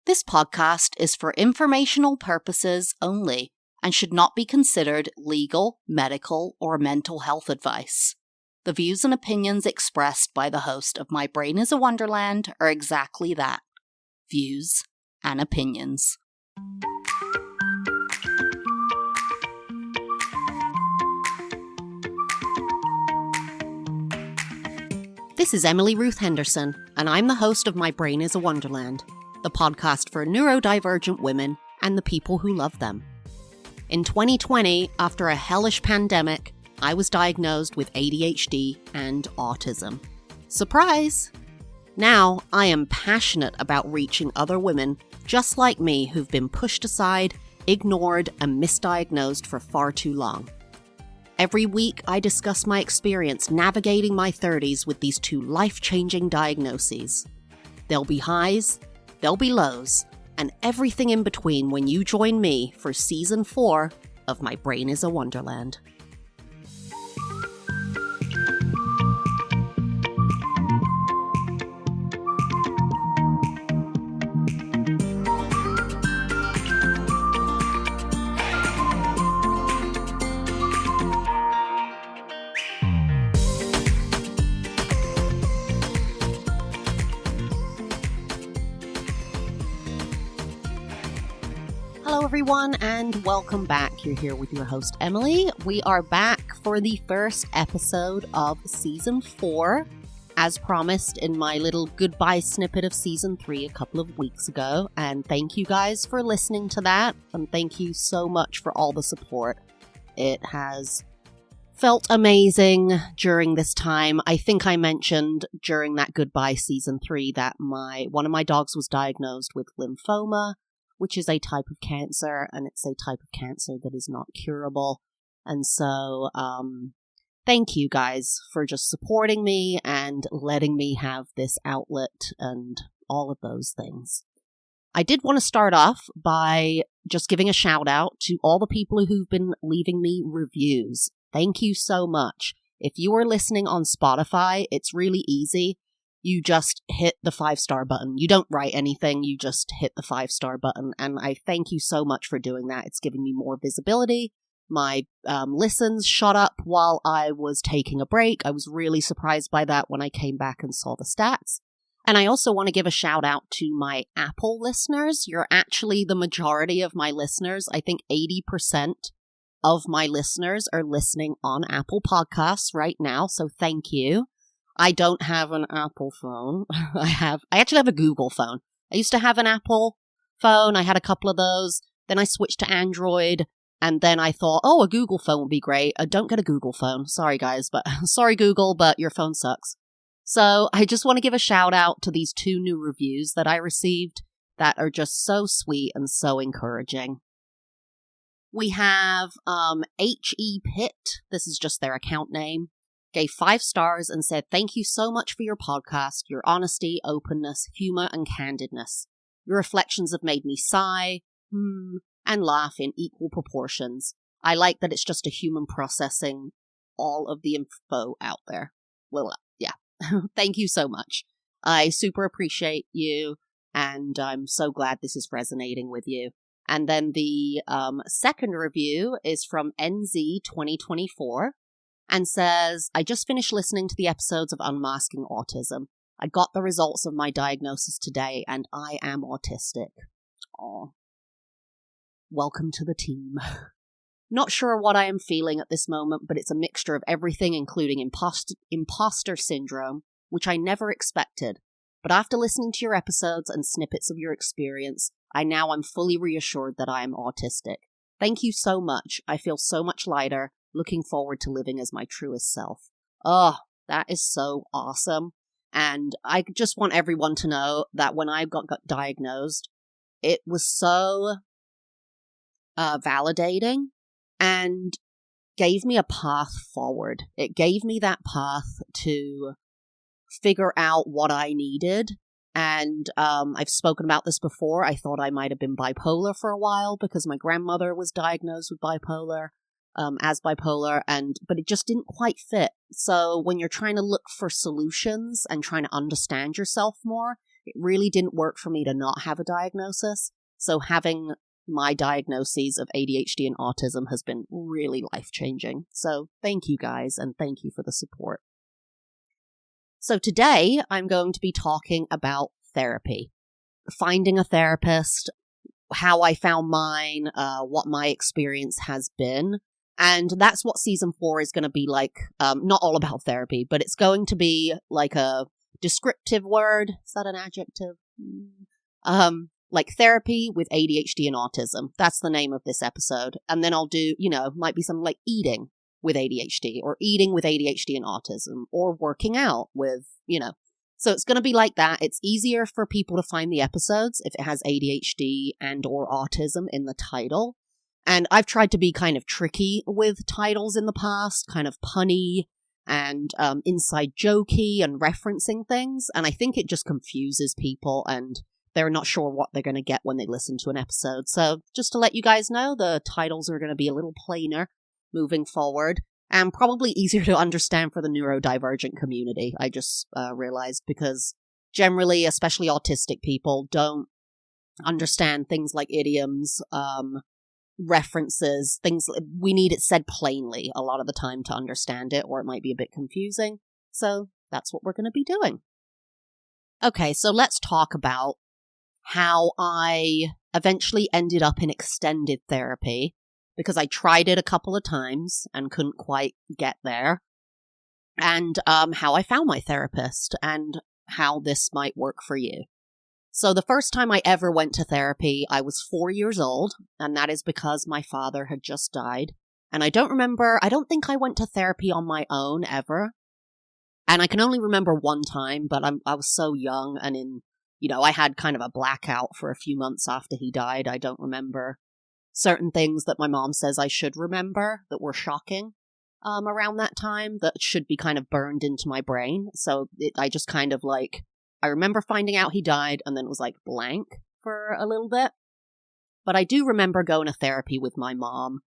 This podcast is for informational purposes only and should not be considered legal, medical, or mental health advice. The views and opinions expressed by the host of My Brain is a Wonderland are exactly that, views and opinions. This is Emily Ruth Henderson, and I'm the host of My Brain is a Wonderland, the podcast for neurodivergent women and the people who love them. In 2020, after a hellish pandemic, I was diagnosed with ADHD and autism. Surprise! Now, I am passionate about reaching other women just like me who've been pushed aside, ignored, and misdiagnosed for far too long. Every week, I discuss my experience navigating my 30s with these two life-changing diagnoses. There'll be highs, there'll be lows, and everything in between when you join me for Season 4 of My Brain is a Wonderland. Hello everyone and welcome back. You're here with your host Emily. We are back for the first episode of Season 4, as promised in my little goodbye snippet of Season 3 a couple of weeks ago. And thank you guys for listening to that, and thank you so much for all the support. It has felt amazing during this time. I think I mentioned during that goodbye Season 3 that one of my dogs was diagnosed with lymphoma, which is a type of cancer, and it's a type of cancer that is not curable. And so, thank you guys for just supporting me and letting me have this outlet and all of those things. I did want to start off by just giving a shout out to all the people who've been leaving me reviews. Thank you so much. If you are listening on Spotify, it's really easy. You just hit the 5-star button. You don't write anything. You just hit the 5-star button. And I thank you so much for doing that. It's giving me more visibility. My listens shot up while I was taking a break. I was really surprised by that when I came back and saw the stats. And I also want to give a shout out to my Apple listeners. You're actually the majority of my listeners. I think 80% of my listeners are listening on Apple Podcasts right now. So thank you. I don't have an Apple phone. I actually have a Google phone. I used to have an Apple phone. I had a couple of those. Then I switched to Android. And then I thought, a Google phone would be great. Don't get a Google phone. Sorry, guys. Sorry, Google, but your phone sucks. So I just want to give a shout out to these 2 new reviews that I received that are just so sweet and so encouraging. We have H.E. Pitt. This is just their account name. Gave 5 stars and said, "Thank you so much for your podcast, your honesty, openness, humor, and candidness. Your reflections have made me sigh, and laugh in equal proportions. I like that it's just a human processing all of the info out there." Well, yeah. Thank you so much. I super appreciate you, and I'm so glad this is resonating with you. And then the second review is from NZ2024. And says, "I just finished listening to the episodes of Unmasking Autism. I got the results of my diagnosis today, and I am autistic." Aw. Welcome to the team. Not sure what I am feeling at this moment, but it's a mixture of everything, including imposter syndrome, which I never expected. But after listening to your episodes and snippets of your experience, I'm fully reassured that I am autistic. Thank you so much. I feel so much lighter. Looking forward to living as my truest self. Oh, that is so awesome. And I just want everyone to know that when I got diagnosed, it was so validating and gave me a path forward. It gave me that path to figure out what I needed. And I've spoken about this before. I thought I might have been bipolar for a while because my grandmother was diagnosed with bipolar. As bipolar, but it just didn't quite fit. So when you're trying to look for solutions and trying to understand yourself more, It really didn't work for me to not have a diagnosis. So having my diagnoses of ADHD and autism has been really life-changing. So thank you guys, and thank you for the support. So today I'm going to be talking about therapy, finding a therapist, how I found mine, what my experience has been. And that's what season 4 is going to be like. Not all about therapy, but it's going to be like a descriptive word. Is that an adjective? Like therapy with ADHD and autism. That's the name of this episode. And then I'll do, might be something like eating with ADHD, or eating with ADHD and autism, or working out with, So it's going to be like that. It's easier for people to find the episodes if it has ADHD and or autism in the title. And I've tried to be kind of tricky with titles in the past, kind of punny and inside jokey and referencing things. And I think it just confuses people and they're not sure what they're going to get when they listen to an episode. So just to let you guys know, the titles are going to be a little plainer moving forward and probably easier to understand for the neurodivergent community. I just realized, because generally, especially autistic people, don't understand things like idioms, references, things. We need it said plainly a lot of the time to understand it, or it might be a bit confusing. So that's what we're going to be doing. Okay, so let's talk about how I eventually ended up in extended therapy, because I tried it a couple of times and couldn't quite get there, and how I found my therapist and how this might work for you. So the first time I ever went to therapy, I was 4 years old, and that is because my father had just died. And I don't think I went to therapy on my own ever. And I can only remember one time, but I was so young, and I had kind of a blackout for a few months after he died. I don't remember certain things that my mom says I should remember that were shocking around that time, that should be kind of burned into my brain. So I just kind of I remember finding out he died, and then it was blank for a little bit. But I do remember going to therapy with my mom,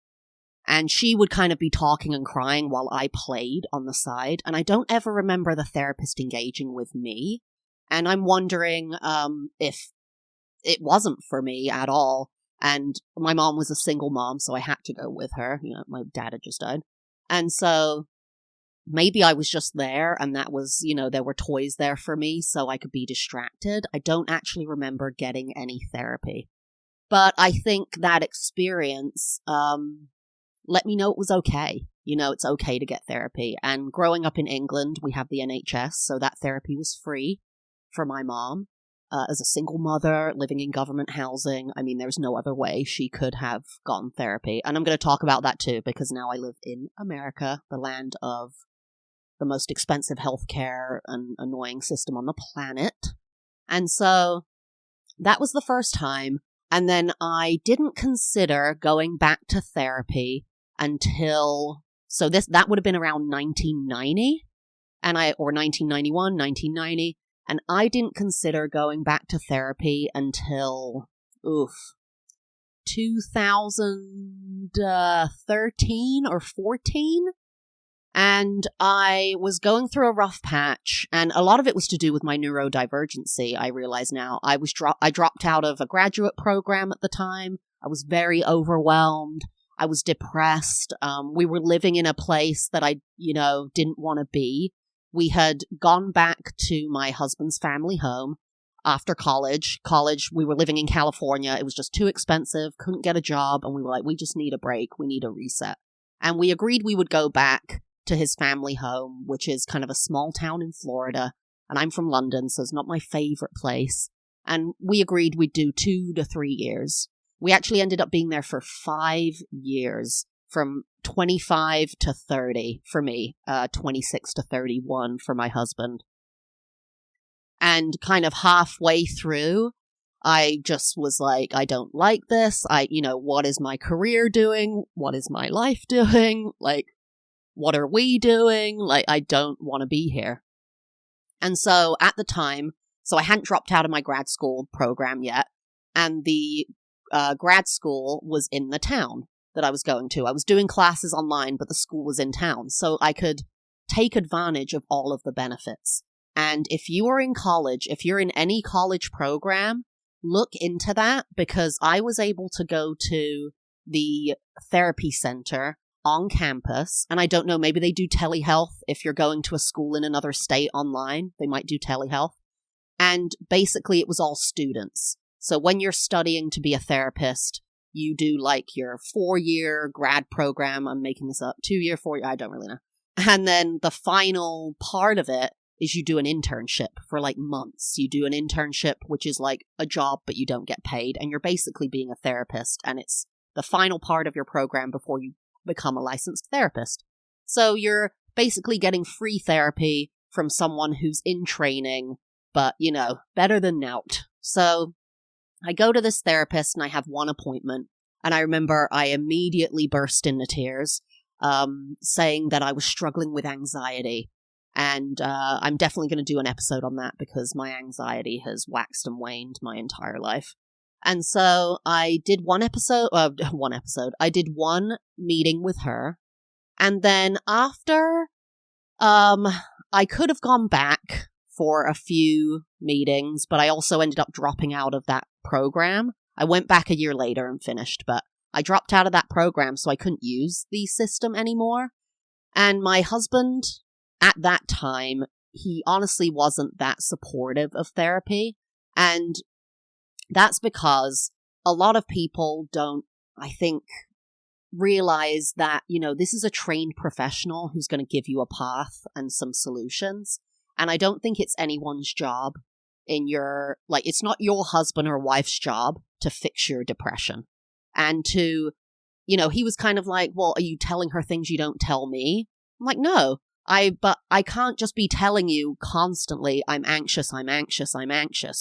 and she would kind of be talking and crying while I played on the side. And I don't ever remember the therapist engaging with me. And I'm wondering if it wasn't for me at all. And my mom was a single mom, so I had to go with her. My dad had just died. And so maybe I was just there, and that was, there were toys there for me so I could be distracted. I don't actually remember getting any therapy. But I think that experience let me know it was okay. It's okay to get therapy. And growing up in England, we have the NHS, so that therapy was free for my mom. As a single mother living in government housing, there's no other way she could have gotten therapy. And I'm going to talk about that too, because now I live in America, the land of the most expensive healthcare and annoying system on the planet. And so that was the first time. And then I didn't consider going back to therapy until, that would have been around 1990, or 1991, 1990. And I didn't consider going back to therapy until, 2013 or 14. And I was going through a rough patch, and a lot of it was to do with my neurodivergency, I realize now. I dropped out of a graduate program at the time. I was very overwhelmed. I was depressed. We were living in a place that I, didn't want to be. We had gone back to my husband's family home after college. We were living in California. It was just too expensive, couldn't get a job, and we were we just need a break. We need a reset. And we agreed we would go back to his family home, which is kind of a small town in Florida. And I'm from London, so it's not my favorite place. And we agreed we'd do 2 to 3 years. We actually ended up being there for 5 years, from 25 to 30 for me, 26 to 31 for my husband. And kind of halfway through, I just was I don't like this. What is my career doing? What is my life doing? What are we doing? I don't want to be here. And so at the time, I hadn't dropped out of my grad school program yet. And the grad school was in the town that I was going to. I was doing classes online, but the school was in town. So I could take advantage of all of the benefits. And if you are in college, if you're in any college program, look into that, because I was able to go to the therapy center on campus. And I don't know, maybe they do telehealth. If you're going to a school in another state online, they might do telehealth. And basically it was all students. So when you're studying to be a therapist, you do like your 4-year grad program. I'm making this up. 2-year, 4-year, I don't really know. And then the final part of it is you do an internship for like months. You do an internship, which is like a job, but you don't get paid. And you're basically being a therapist. And it's the final part of your program before you become a licensed therapist. So you're basically getting free therapy from someone who's in training, but, you know, better than nout. So I go to this therapist and I have one appointment. And I remember I immediately burst into tears, saying that I was struggling with anxiety. And I'm definitely going to do an episode on that because my anxiety has waxed and waned my entire life. And so I did one meeting with her. And then after, I could have gone back for a few meetings, but I also ended up dropping out of that program. I went back a year later and finished, but I dropped out of that program so I couldn't use the system anymore. And my husband, at that time, he honestly wasn't that supportive of therapy. And that's because a lot of people don't, I think, realize that, you know, this is a trained professional who's going to give you a path and some solutions. And I don't think it's anyone's job it's not your husband or wife's job to fix your depression. And to, you know, he was kind of like, well, are you telling her things you don't tell me? I'm like, no, but I can't just be telling you constantly, I'm anxious,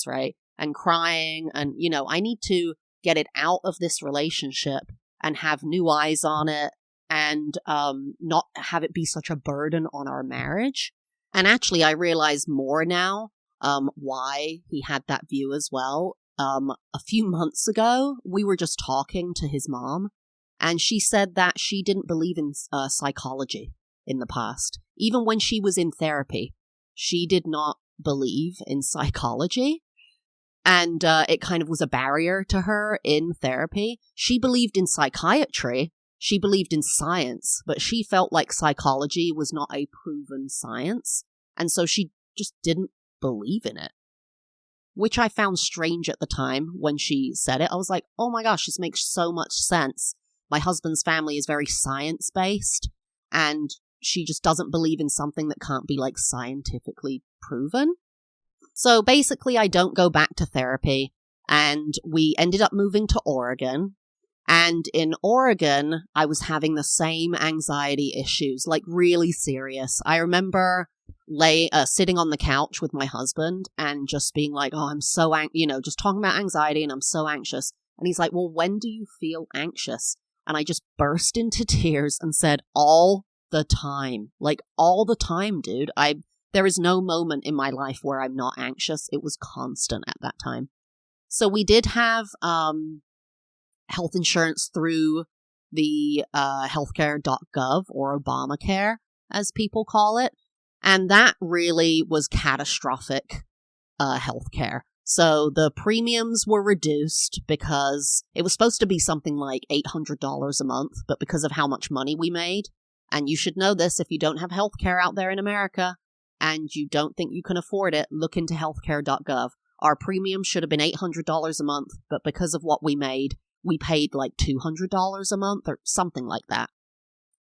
right? And crying. And, you know, I need to get it out of this relationship and have new eyes on it and not have it be such a burden on our marriage. And actually, I realize more now why he had that view as well. A few months ago, we were just talking to his mom, and she said that she didn't believe in psychology in the past. Even when she was in therapy, she did not believe in psychology. And it kind of was a barrier to her in therapy. She believed in psychiatry. She believed in science, but she felt like psychology was not a proven science. And so she just didn't believe in it, which I found strange at the time when she said it. I was like, oh my gosh, this makes so much sense. My husband's family is very science-based, and she just doesn't believe in something that can't be like scientifically proven. So basically, I don't go back to therapy, and we ended up moving to Oregon. And in Oregon, I was having the same anxiety issues, like really serious. I remember sitting on the couch with my husband and just being like, oh, I'm so just talking about anxiety and I'm so anxious. And he's like, well, when do you feel anxious? And I just burst into tears and said, all the time, like all the time, dude. There is no moment in my life where I'm not anxious. It was constant at that time. So we did have health insurance through the healthcare.gov or Obamacare, as people call it. And that really was catastrophic healthcare. So the premiums were reduced because it was supposed to be something like $800 a month, but because of how much money we made, and you should know this if you don't have healthcare out there in America and you don't think you can afford it, look into healthcare.gov. Our premium should have been $800 a month, but because of what we made, we paid like $200 a month or something like that.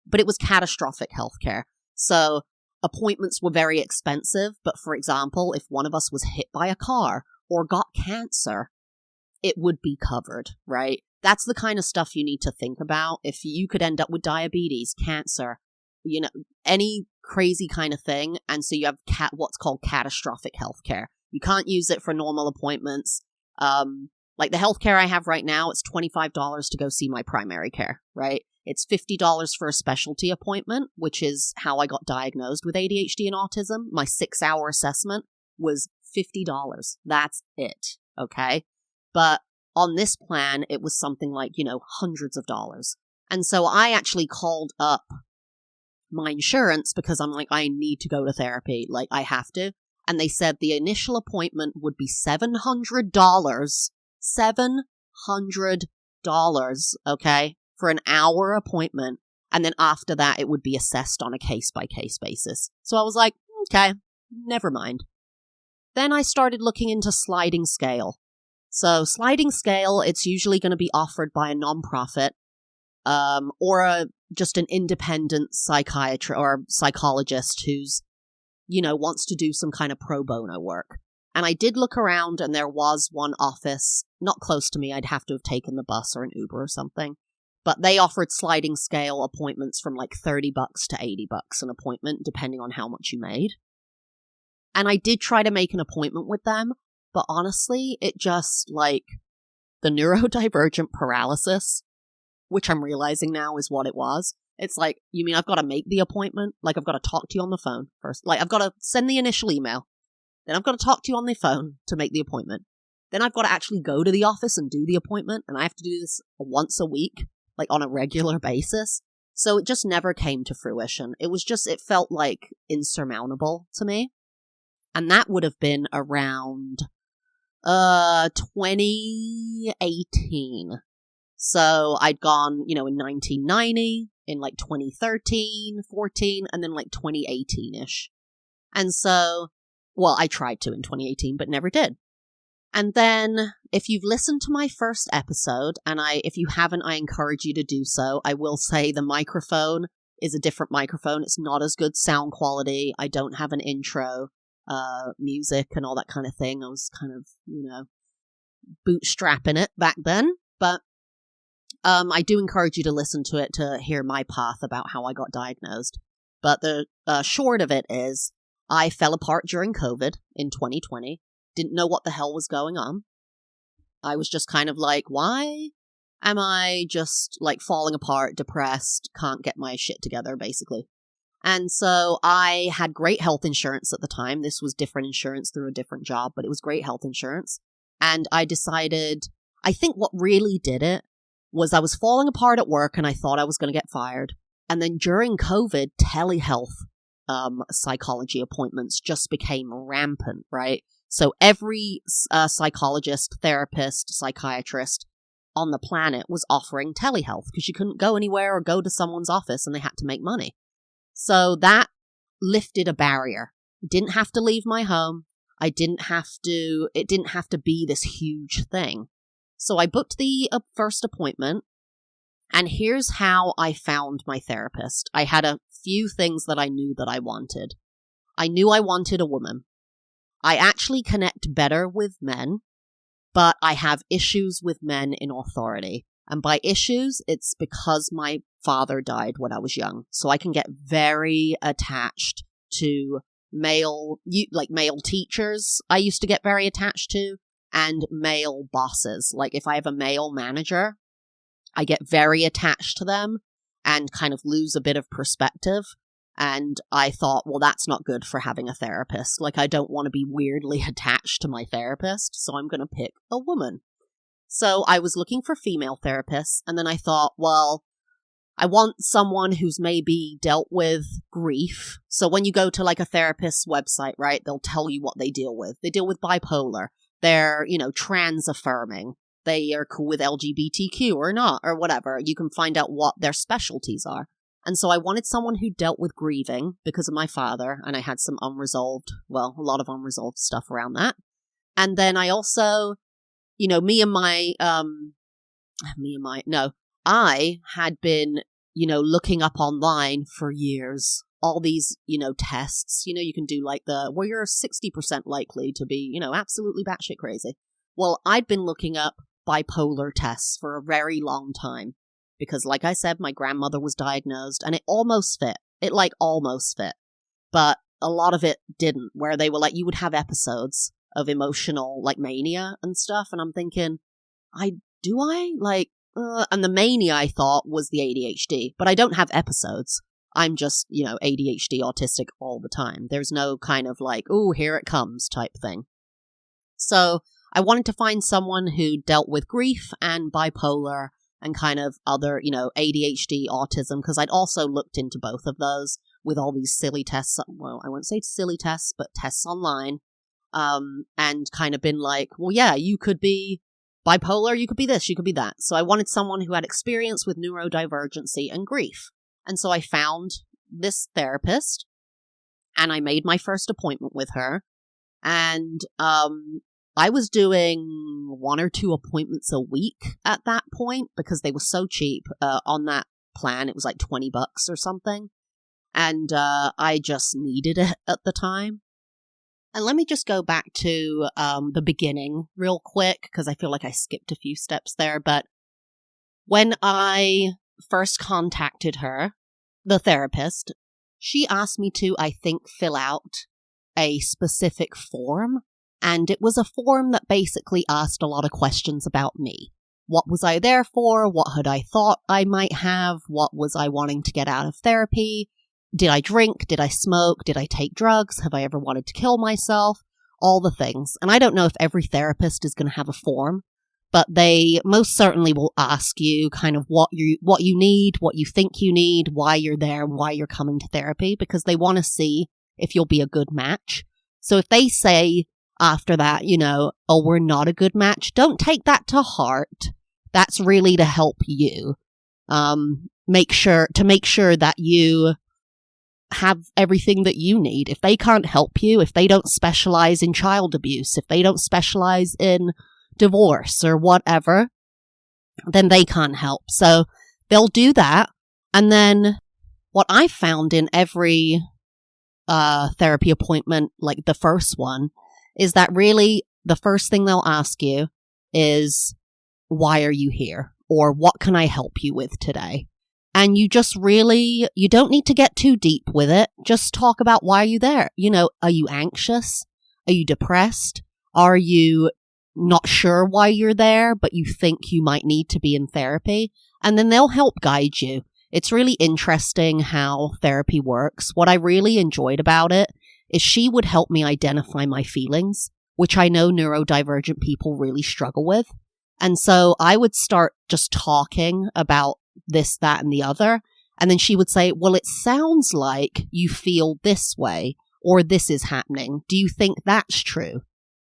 But it was catastrophic healthcare. So appointments were very expensive, but for example, if one of us was hit by a car or got cancer, it would be covered, right? That's the kind of stuff you need to think about. If you could end up with diabetes, cancer, any crazy kind of thing, and so you have what's called catastrophic healthcare. You can't use it for normal appointments. Like the healthcare I have right now, it's $25 to go see my primary care, right? It's $50 for a specialty appointment, which is how I got diagnosed with ADHD and autism. My 6-hour assessment was $50. That's it, okay? But on this plan, it was something like, hundreds of dollars. And so I actually called up my insurance because I'm like, I need to go to therapy. Like, I have to. And they said the initial appointment would be $700. $700, okay, for an hour appointment. And then after that, it would be assessed on a case-by-case basis. So I was like, okay, never mind. Then I started looking into sliding scale. So sliding scale, it's usually going to be offered by a nonprofit or just an independent psychiatrist or psychologist who's, wants to do some kind of pro bono work. And I did look around, and there was one office not close to me. I'd have to have taken the bus or an Uber or something. But they offered sliding scale appointments from like $30 to $80 an appointment, depending on how much you made. And I did try to make an appointment with them, but honestly, it just like the neurodivergent paralysis, which I'm realizing now is what it was. It's like, you mean I've got to make the appointment? Like I've got to talk to you on the phone first. Like I've got to send the initial email. Then I've got to talk to you on the phone to make the appointment. Then I've got to actually go to the office and do the appointment. And I have to do this once a week, like on a regular basis. So it just never came to fruition. It felt like insurmountable to me. And that would have been around 2018. So I'd gone, in 1990, in like 2013, 14, and then like 2018-ish. And so, well, I tried to in 2018, but never did. And then if you've listened to my first episode, and if you haven't, I encourage you to do so. I will say the microphone is a different microphone. It's not as good sound quality. I don't have an intro, music and all that kind of thing. I was kind of, bootstrapping it back then. But I do encourage you to listen to it to hear my path about how I got diagnosed. But the short of it is I fell apart during COVID in 2020. Didn't know what the hell was going on. I was just kind of like, why am I just like falling apart, depressed, can't get my shit together, basically. And so I had great health insurance at the time. This was different insurance through a different job, but it was great health insurance. And I decided, I think what really did it was I was falling apart at work and I thought I was going to get fired. And then during COVID, telehealth psychology appointments just became rampant, right? So every psychologist, therapist, psychiatrist on the planet was offering telehealth because you couldn't go anywhere or go to someone's office and they had to make money. So that lifted a barrier. Didn't have to leave my home. It didn't have to be this huge thing. So I booked the first appointment, and here's how I found my therapist. I had a few things that I knew that I wanted. I knew I wanted a woman. I actually connect better with men, but I have issues with men in authority. And by issues, it's because my father died when I was young. So I can get very attached to male teachers I used to get very attached to, and male bosses. Like if I have a male manager, I get very attached to them and kind of lose a bit of perspective. And I thought, well, that's not good for having a therapist. Like I don't want to be weirdly attached to my therapist, so I'm going to pick a woman. So I was looking for female therapists, and then I thought, well, I want someone who's maybe dealt with grief. So when you go to like a therapist's website, right, they'll tell you what they deal with. They deal with bipolar. They're, trans affirming. They are cool with LGBTQ or not, or whatever. You can find out what their specialties are. And so I wanted someone who dealt with grieving because of my father, and I had some a lot of unresolved stuff around that. And then I also, I had been, looking up online for years, all these, tests, you can do like where you're 60% likely to be, absolutely batshit crazy. Well, I'd been looking up bipolar tests for a very long time because, like I said, my grandmother was diagnosed and it almost fit. It almost fit, but a lot of it didn't, where they were like, you would have episodes of emotional mania and stuff. And I'm thinking, and the mania I thought was the ADHD, but I don't have episodes. I'm just, ADHD autistic all the time. There's no kind of here it comes type thing. So I wanted to find someone who dealt with grief and bipolar and kind of other, ADHD, autism, because I'd also looked into both of those, with all these silly tests. Well, I won't say silly tests, but tests online. And kind of been like, well, yeah, you could be bipolar, you could be this, you could be that. So I wanted someone who had experience with neurodivergency and grief. And so I found this therapist and I made my first appointment with her. And I was doing 1 or 2 appointments a week at that point because they were so cheap on that plan. It was like $20 or something. And I just needed it at the time. And let me just go back to the beginning real quick because I feel like I skipped a few steps there. But when I first contacted her, the therapist, she asked me to, I think, fill out a specific form. And it was a form that basically asked a lot of questions about me. What was I there for? What had I thought I might have? What was I wanting to get out of therapy? Did I drink? Did I smoke? Did I take drugs? Have I ever wanted to kill myself? All the things. And I don't know if every therapist is going to have a form, but they most certainly will ask you kind of what you need, what you think you need, why you're there, and why you're coming to therapy, because they want to see if you'll be a good match. So if they say after that, oh, we're not a good match, don't take that to heart. That's really to help you. Make sure that you have everything that you need. If they can't help you, if they don't specialize in child abuse, if they don't specialize in divorce or whatever, then they can't help. So they'll do that. And then what I found in every therapy appointment, like the first one, is that really the first thing they'll ask you is, why are you here? Or what can I help you with today? And you don't need to get too deep with it. Just talk about why are you there? Are you anxious? Are you depressed? Are you not sure why you're there, but you think you might need to be in therapy? And then they'll help guide you. It's really interesting how therapy works. What I really enjoyed about it is she would help me identify my feelings, which I know neurodivergent people really struggle with. And so I would start just talking about this, that, and the other. And then she would say, well, it sounds like you feel this way, or this is happening. Do you think that's true?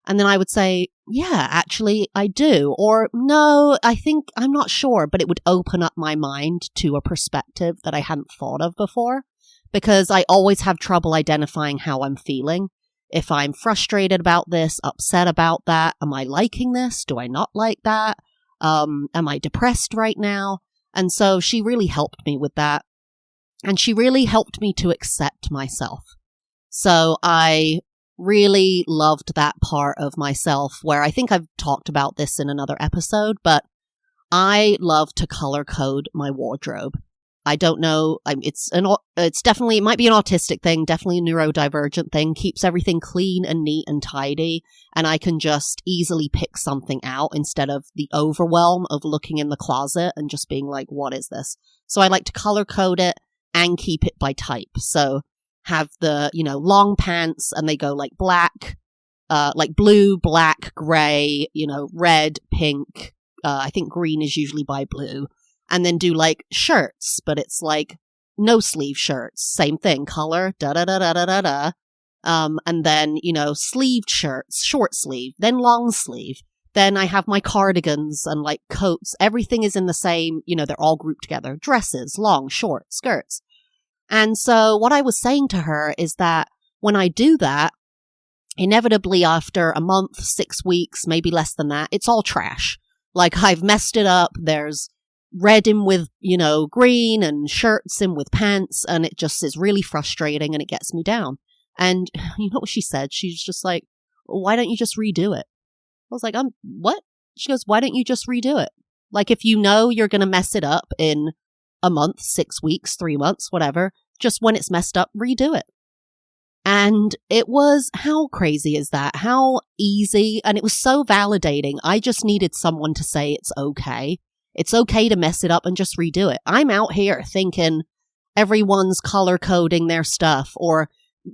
And then I would say, yeah, actually, I do. Or no, I'm not sure. But it would open up my mind to a perspective that I hadn't thought of before, because I always have trouble identifying how I'm feeling. If I'm frustrated about this, upset about that, am I liking this? Do I not like that? Am I depressed right now? And so she really helped me with that. And she really helped me to accept myself. So I really loved that part of myself where I think I've talked about this in another episode, but I love to color code my wardrobe. I don't know. It's definitely, it might be an autistic thing, definitely a neurodivergent thing, keeps everything clean and neat and tidy. And I can just easily pick something out instead of the overwhelm of looking in the closet and just being like, what is this? So I like to color code it and keep it by type. So have the, long pants and they go like black, like blue, black, gray, red, pink. I think green is usually by blue. And then do like shirts, but it's like no sleeve shirts. Same thing, color, da-da-da-da-da-da-da. And then, sleeved shirts, short sleeve, then long sleeve. Then I have my cardigans and like coats. Everything is in the same, they're all grouped together. Dresses, long, short, skirts. And so what I was saying to her is that when I do that, inevitably after a month, 6 weeks, maybe less than that, it's all trash. Like I've messed it up. There's red in with, green and shirts in with pants. And it just is really frustrating and it gets me down. And you know what she said? She's just like, why don't you just redo it? I was like, what? She goes, why don't you just redo it? Like if you're going to mess it up in a month, 6 weeks, 3 months, whatever, just when it's messed up, redo it. And it was, how crazy is that? How easy. And it was so validating. I just needed someone to say it's okay. It's okay to mess it up and just redo it. I'm out here thinking everyone's color coding their stuff or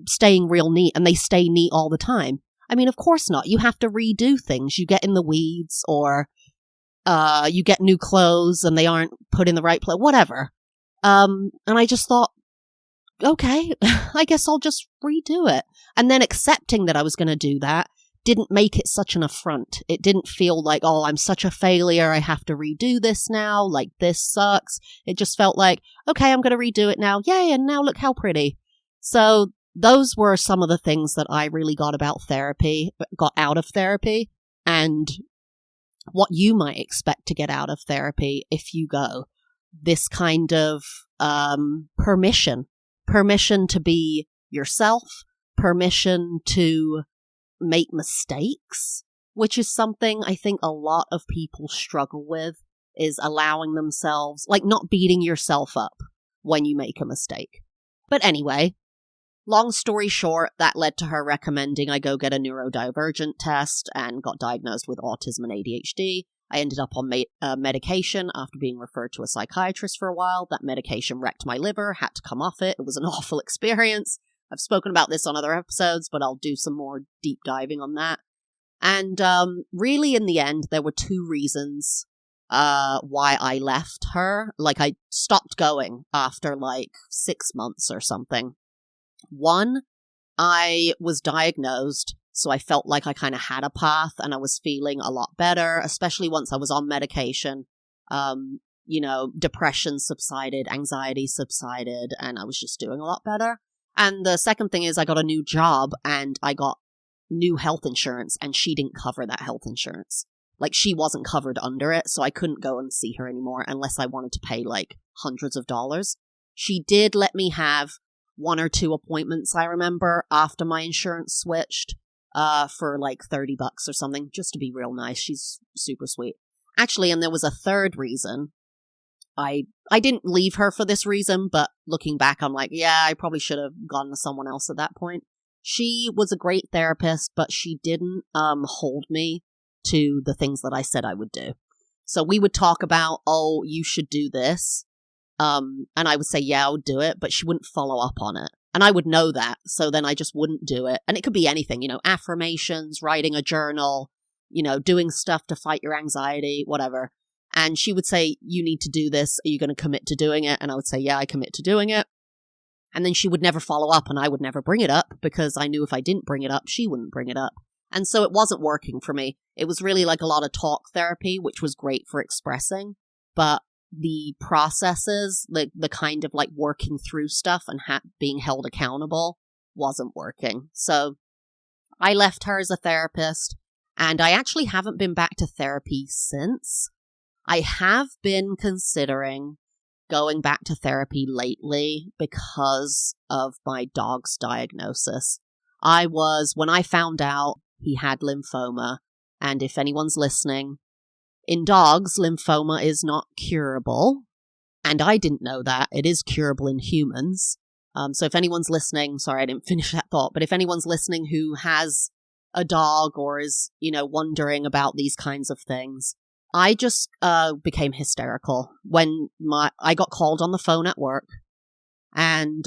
staying real neat, and they stay neat all the time. I mean, of course not. You have to redo things. You get in the weeds, or you get new clothes and they aren't put in the right place, whatever. And I just thought, okay, I guess I'll just redo it. And then accepting that I was going to do that didn't make it such an affront. It didn't feel like, oh, I'm such a failure, I have to redo this now, like this sucks. It just felt like, okay, I'm going to redo it now. Yay, and now look how pretty. So those were some of the things that I really got out of therapy, and what you might expect to get out of therapy if you go. This kind of permission to be yourself, permission to make mistakes, which is something I think a lot of people struggle with, is allowing themselves, like not beating yourself up when you make a mistake. But anyway, long story short, that led to her recommending I go get a neurodivergent test and got diagnosed with autism and ADHD. I ended up on medication after being referred to a psychiatrist for a while. That medication wrecked my liver, had to come off it. It was an awful experience. I've spoken about this on other episodes, but I'll do some more deep diving on that. And really, in the end, there were two reasons why I left her. Like, I stopped going after like 6 months or something. One, I was diagnosed, so I felt like I kind of had a path and I was feeling a lot better, especially once I was on medication. Depression subsided, anxiety subsided, and I was just doing a lot better. And the second thing is I got a new job and I got new health insurance, and she didn't cover that health insurance. Like, she wasn't covered under it, so I couldn't go and see her anymore unless I wanted to pay like hundreds of dollars. She did let me have 1 or 2 appointments, I remember, after my insurance switched, for like $30 or something, just to be real nice. She's super sweet. Actually, and there was a third reason. I didn't leave her for this reason, but looking back, I'm like, yeah, I probably should have gone to someone else at that point. She was a great therapist, but she didn't hold me to the things that I said I would do. So we would talk about, oh, you should do this. And I would say, yeah, I'll do it, but she wouldn't follow up on it. And I would know that, so then I just wouldn't do it. And it could be anything, affirmations, writing a journal, doing stuff to fight your anxiety, whatever. And she would say, you need to do this. Are you going to commit to doing it? And I would say, yeah, I commit to doing it. And then she would never follow up, and I would never bring it up because I knew if I didn't bring it up, she wouldn't bring it up. And so it wasn't working for me. It was really like a lot of talk therapy, which was great for expressing. But the processes, the kind of like working through stuff and being held accountable wasn't working. So I left her as a therapist, and I actually haven't been back to therapy since. I have been considering going back to therapy lately because of my dog's diagnosis. When I found out he had lymphoma, and if anyone's listening, in dogs, lymphoma is not curable, and I didn't know that. It is curable in humans. So if anyone's listening, sorry, I didn't finish that thought, but if anyone's listening who has a dog or is, wondering about these kinds of things, I just became hysterical when I got called on the phone at work, and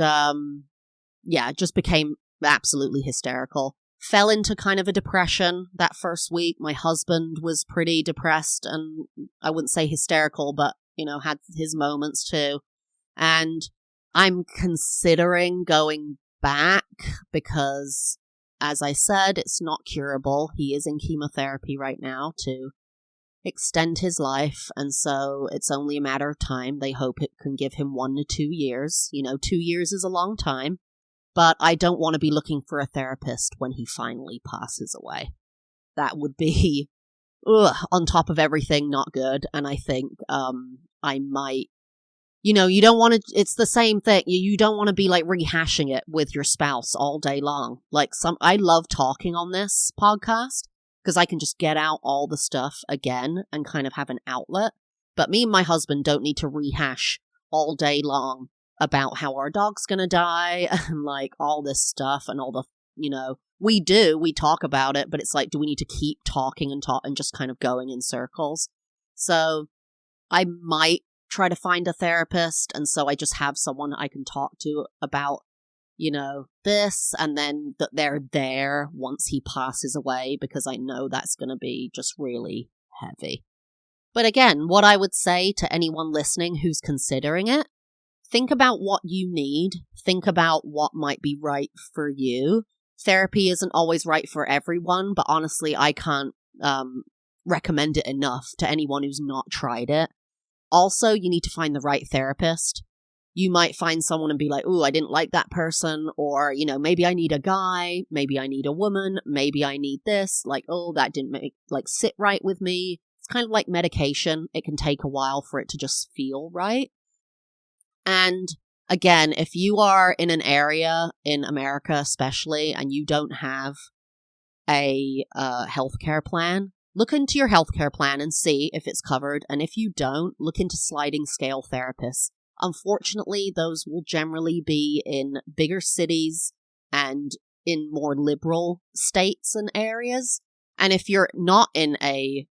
just became absolutely hysterical. Fell into kind of a depression that first week. My husband was pretty depressed, and I wouldn't say hysterical, but had his moments too. And I'm considering going back because, as I said, it's not curable. He is in chemotherapy right now to extend his life, and so it's only a matter of time. They hope it can give him 1 to 2 years. 2 years is a long time, but I don't want to be looking for a therapist when he finally passes away. That would be, on top of everything, not good, and I think I might, you don't want to, it's the same thing, you don't want to be like rehashing it with your spouse all day long. I love talking on this podcast, because I can just get out all the stuff again and kind of have an outlet. But me and my husband don't need to rehash all day long about how our dog's going to die and like all this stuff and all the, we talk about it, but it's like, do we need to keep talking and just kind of going in circles? So I might try to find a therapist. And so I just have someone I can talk to about this, and then that they're there once he passes away, because I know that's going to be just really heavy. But again, what I would say to anyone listening who's considering it, think about what you need. Think about what might be right for you. Therapy isn't always right for everyone, but honestly, I can't recommend it enough to anyone who's not tried it. Also, you need to find the right therapist. You might find someone and be like, "Ooh, I didn't like that person," or, maybe I need a guy, maybe I need a woman, maybe I need this, like, "Oh, that didn't sit right with me." It's kind of like medication. It can take a while for it to just feel right. And again, if you are in an area in America, especially, and you don't have a healthcare plan, look into your healthcare plan and see if it's covered. And if you don't, look into sliding scale therapists. Unfortunately, those will generally be in bigger cities and in more liberal states and areas. And if you're not in a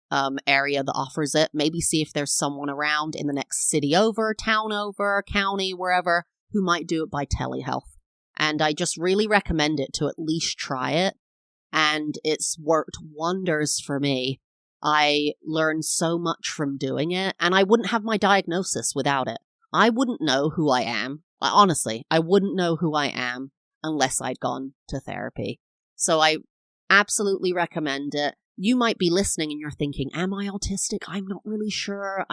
area that offers it, maybe see if there's someone around in the next city over, town over, county, wherever, who might do it by telehealth. And I just really recommend it to at least try it. And it's worked wonders for me. I learned so much from doing it, and I wouldn't have my diagnosis without it. I wouldn't know who I am. Honestly, I wouldn't know who I am unless I'd gone to therapy. So I absolutely recommend it. You might be listening and you're thinking, am I autistic? I'm not really sure.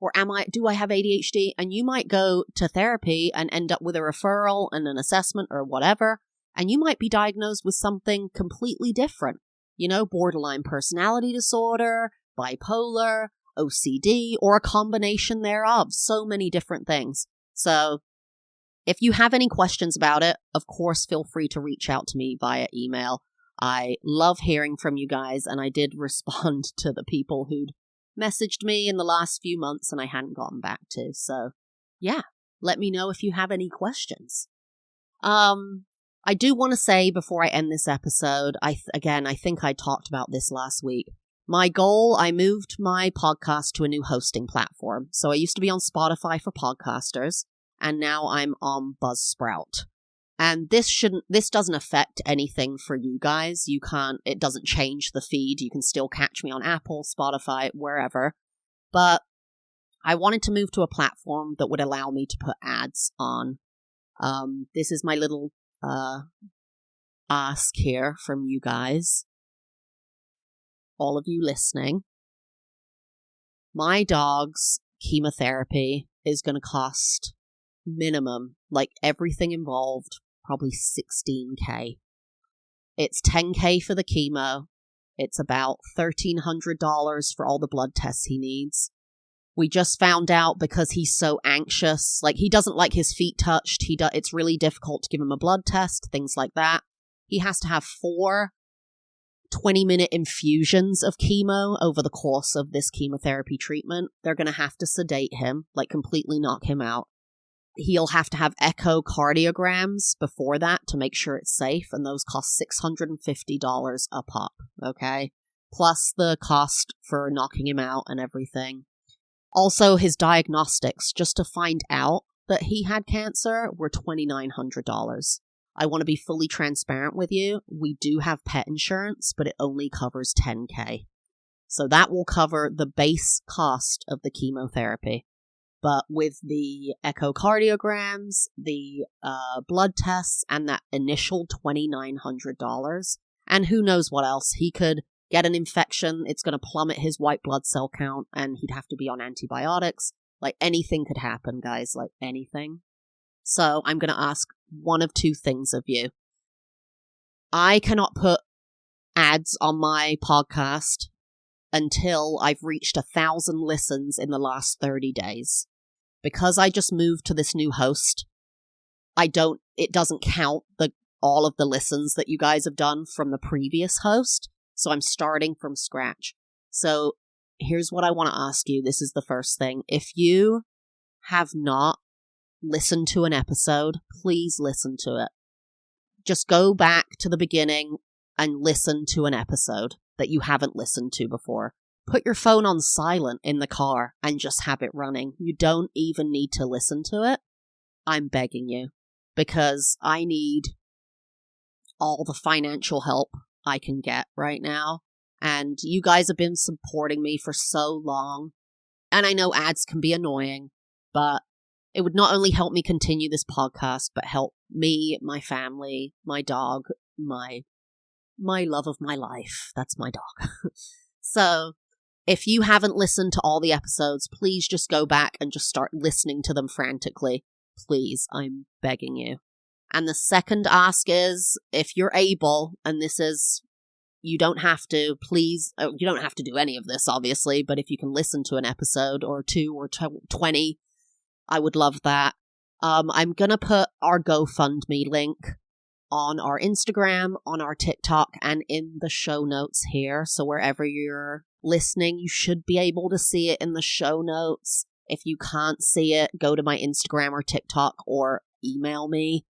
Or do I have ADHD? And you might go to therapy and end up with a referral and an assessment or whatever. And you might be diagnosed with something completely different. Borderline personality disorder, bipolar, OCD, or a combination thereof. So many different things. So if you have any questions about it, of course, feel free to reach out to me via email. I love hearing from you guys, and I did respond to the people who'd messaged me in the last few months and I hadn't gotten back to. So yeah, let me know if you have any questions. I do want to say before I end this episode, I think I talked about this last week. My goal, I moved my podcast to a new hosting platform. So I used to be on Spotify for podcasters, and now I'm on Buzzsprout. And this doesn't affect anything for you guys. It doesn't change the feed. You can still catch me on Apple, Spotify, wherever. But I wanted to move to a platform that would allow me to put ads on. This is my little ask here from you guys, all of you listening. My dog's chemotherapy is going to cost minimum, like everything involved, probably $16,000. It's $10,000 for the chemo. It's about $1,300 for all the blood tests he needs. We just found out because he's so anxious, like he doesn't like his feet touched. It's really difficult to give him a blood test, things like that. He has to have 4 20-minute infusions of chemo over the course of this chemotherapy treatment. They're going to have to sedate him, like completely knock him out. He'll have to have echocardiograms before that to make sure it's safe, and those cost $650 a pop, okay? Plus the cost for knocking him out and everything. Also, his diagnostics, just to find out that he had cancer, were $2,900. I want to be fully transparent with you. We do have pet insurance, but it only covers $10,000. So that will cover the base cost of the chemotherapy. But with the echocardiograms, the blood tests, and that initial $2,900, and who knows what else, he could get an infection, it's going to plummet his white blood cell count, and he'd have to be on antibiotics. Like, anything could happen, guys, like anything. So I'm going to ask one of 2 things of you. I cannot put ads on my podcast until I've reached 1,000 listens in the last 30 days. Because I just moved to this new host, it doesn't count all of the listens that you guys have done from the previous host. So I'm starting from scratch. So here's what I want to ask you. This is the first thing. If you have not listened to an episode, please listen to it. Just go back to the beginning and listen to an episode that you haven't listened to before. Put your phone on silent in the car and just have it running. You don't even need to listen to it. I'm begging you, because I need all the financial help I can get right now. And you guys have been supporting me for so long. And I know ads can be annoying, but It would not only help me continue this podcast, but help me, my family, my dog, my love of my life. That's my dog. So if you haven't listened to all the episodes, please just go back and just start listening to them frantically. Please, I'm begging you. And the second ask is, if you're able, and this is, you don't have to, please, you don't have to do any of this, obviously, but if you can listen to an episode or 2 or 20, I would love that. I'm going to put our GoFundMe link on our Instagram, on our TikTok, and in the show notes here. So wherever you're listening, you should be able to see it in the show notes. If you can't see it, go to my Instagram or TikTok or email me.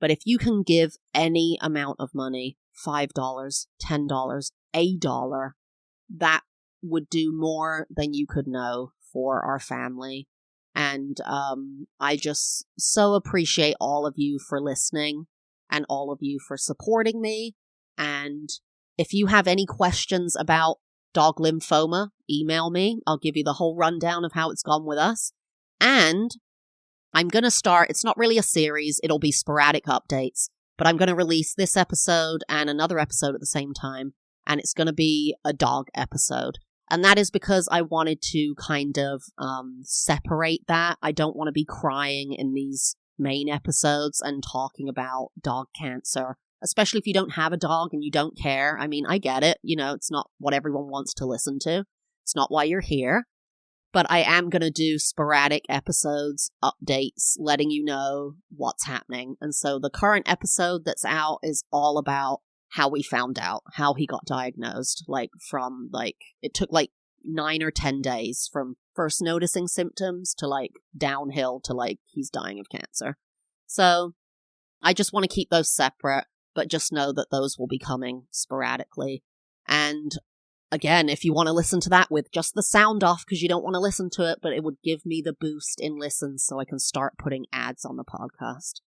But if you can give any amount of money, $5, $10, $1, that would do more than you could know for our family. And I just so appreciate all of you for listening and all of you for supporting me. And if you have any questions about dog lymphoma, email me. I'll give you the whole rundown of how it's gone with us. And I'm going to start, it's not really a series, it'll be sporadic updates, but I'm going to release this episode and another episode at the same time, and it's going to be a dog episode. And that is because I wanted to kind of separate that. I don't want to be crying in these main episodes and talking about dog cancer, especially if you don't have a dog and you don't care. I mean, I get it. You know, it's not what everyone wants to listen to. It's not why you're here. But I am going to do sporadic episodes, updates, letting you know what's happening. And so the current episode that's out is all about how we found out, how he got diagnosed. It took 9 or 10 days from first noticing symptoms to downhill to he's dying of cancer. So I just want to keep those separate, but just know that those will be coming sporadically. And again, if you want to listen to that with just the sound off because you don't want to listen to it, but it would give me the boost in listens so I can start putting ads on the podcast.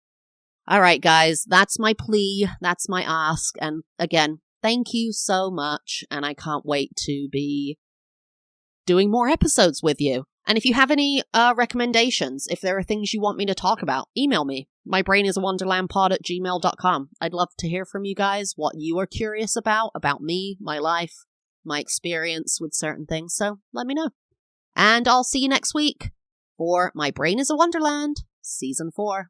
All right, guys, that's my plea. That's my ask. And again, thank you so much. And I can't wait to be doing more episodes with you. And if you have any recommendations, if there are things you want me to talk about, email me. mybrainisaWonderlandpod@gmail.com. I'd love to hear from you guys, what you are curious about me, my life, my experience with certain things. So let me know. And I'll see you next week for My Brain is a Wonderland, Season 4.